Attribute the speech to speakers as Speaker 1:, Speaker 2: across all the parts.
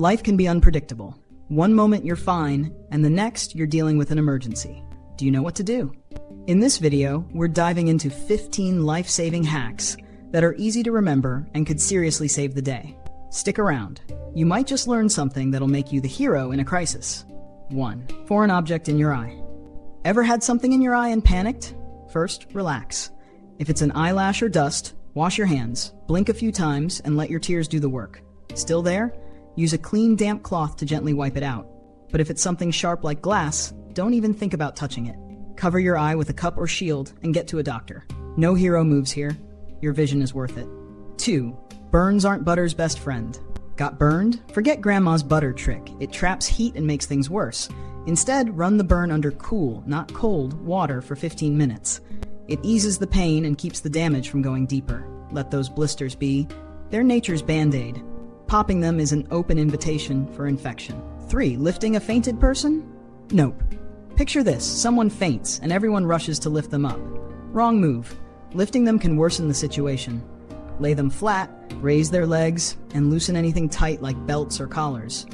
Speaker 1: Life can be unpredictable. One moment you're fine, and the next you're dealing with an emergency. Do you know what to do? In this video, we're diving into 15 life-saving hacks that are easy to remember and could seriously save the day. Stick around. You might just learn something that'll make you the hero in a crisis. 1. Foreign object in your eye. Ever had something in your eye and panicked? First, relax. If it's an eyelash or dust, wash your hands, blink a few times, and let your tears do the work. Still there? Use a clean, damp cloth to gently wipe it out. But if it's something sharp like glass, don't even think about touching it. Cover your eye with a cup or shield and get to a doctor. No hero moves here. Your vision is worth it. 2. Burns aren't butter's best friend. Got burned? Forget grandma's butter trick. It traps heat and makes things worse. Instead, run the burn under cool, not cold, water for 15 minutes. It eases the pain and keeps the damage from going deeper. Let those blisters be. They're nature's band-aid. Popping them is an open invitation for infection. 3. Lifting a fainted person? Nope. Picture this, someone faints and everyone rushes to lift them up. Wrong move. Lifting them can worsen the situation. Lay them flat, raise their legs, and loosen anything tight like belts or collars.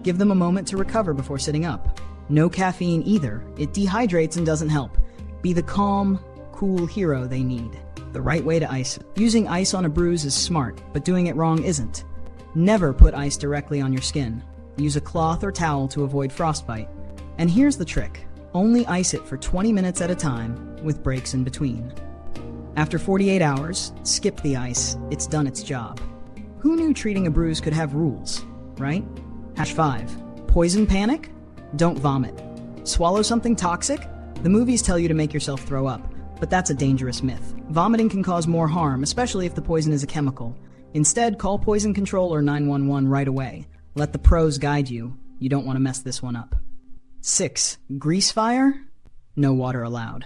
Speaker 1: Give them a moment to recover before sitting up. No caffeine either. It dehydrates and doesn't help. Be the calm, cool hero they need. The right way to ice. Using ice on a bruise is smart, but doing it wrong isn't. Never put ice directly on your skin. Use a cloth or towel to avoid frostbite. And here's the trick. Only ice it for 20 minutes at a time, with breaks in between. After 48 hours, skip the ice. It's done its job. Who knew treating a bruise could have rules, right? 5. Poison panic? Don't vomit. Swallow something toxic? The movies tell you to make yourself throw up, but that's a dangerous myth. Vomiting can cause more harm, especially if the poison is a chemical. Instead, call poison control or 911 right away. Let the pros guide you. You don't want to mess this one up. 6. Grease fire? No water allowed.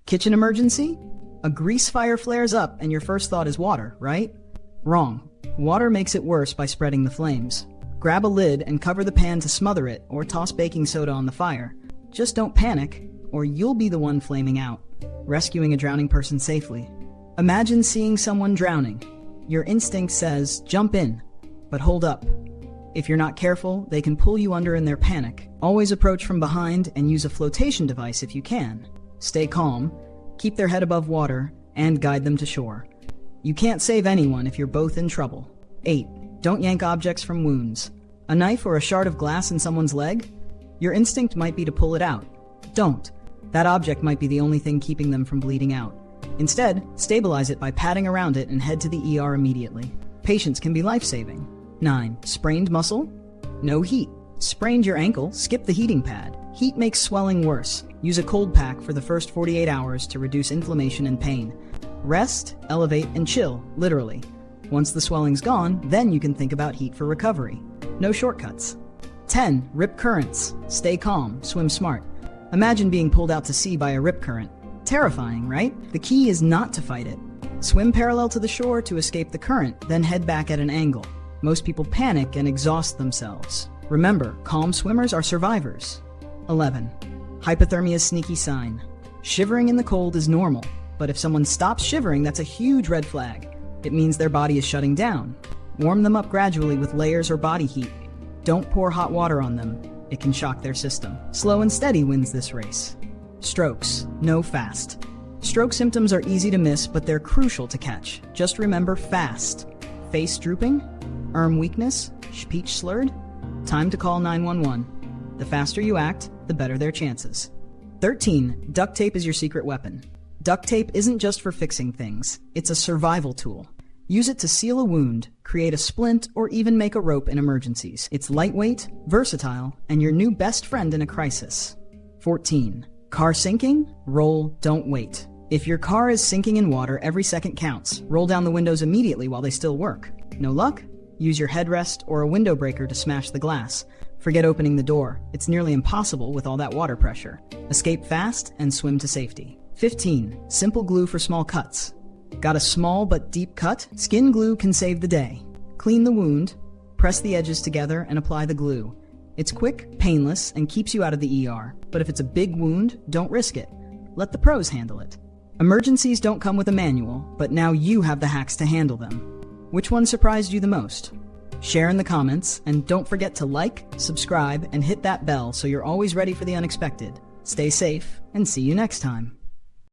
Speaker 1: Kitchen emergency? A grease fire flares up and your first thought is water, right? Wrong. Water makes it worse by spreading the flames. Grab a lid and cover the pan to smother it, or toss baking soda on the fire. Just don't panic, or you'll be the one flaming out, rescuing a drowning person safely. Imagine seeing someone drowning. Your instinct says, jump in, but hold up. If you're not careful, they can pull you under in their panic. Always approach from behind and use a flotation device if you can. Stay calm, keep their head above water, and guide them to shore. You can't save anyone if you're both in trouble. 8. Don't yank objects from wounds. A knife or a shard of glass in someone's leg? Your instinct might be to pull it out. Don't. That object might be the only thing keeping them from bleeding out. Instead, stabilize it by patting around it and head to the ER immediately. Patience can be life-saving. 9. Sprained muscle? No heat. Sprained your ankle? Skip the heating pad. Heat makes swelling worse. Use a cold pack for the first 48 hours to reduce inflammation and pain. Rest, elevate, and chill, literally. Once the swelling's gone, then you can think about heat for recovery. No shortcuts. 10. Rip currents. Stay calm, swim smart. Imagine being pulled out to sea by a rip current. Terrifying, right? The key is not to fight it. Swim parallel to the shore to escape the current, then head back at an angle. Most people panic and exhaust themselves. Remember, calm swimmers are survivors. 11. Hypothermia's sneaky sign. Shivering in the cold is normal, but if someone stops shivering, that's a huge red flag. It means their body is shutting down. Warm them up gradually with layers or body heat. Don't pour hot water on them. It can shock their system. Slow and steady wins this race. Strokes. No fast. Stroke symptoms are easy to miss, but they're crucial to catch. Just remember fast. Face drooping? Weakness? Speech slurred? Time to call 911. The faster you act, the better their chances. 13. Duct tape is your secret weapon. Duct tape isn't just for fixing things. It's a survival tool. Use it to seal a wound, create a splint, or even make a rope in emergencies. It's lightweight, versatile, and your new best friend in a crisis. 14. Car sinking? Roll, don't wait. If your car is sinking in water, every second counts. Roll down the windows immediately while they still work. No luck? Use your headrest or a window breaker to smash the glass. Forget opening the door. It's nearly impossible with all that water pressure. Escape fast and swim to safety. 15. Simple glue for small cuts. Got a small but deep cut? Skin glue can save the day. Clean the wound, press the edges together, and apply the glue. It's quick, painless, and keeps you out of the ER. But if it's a big wound, don't risk it. Let the pros handle it. Emergencies don't come with a manual, but now you have the hacks to handle them. Which one surprised you the most? Share in the comments, and don't forget to like, subscribe, and hit that bell so you're always ready for the unexpected. Stay safe, and see you next time.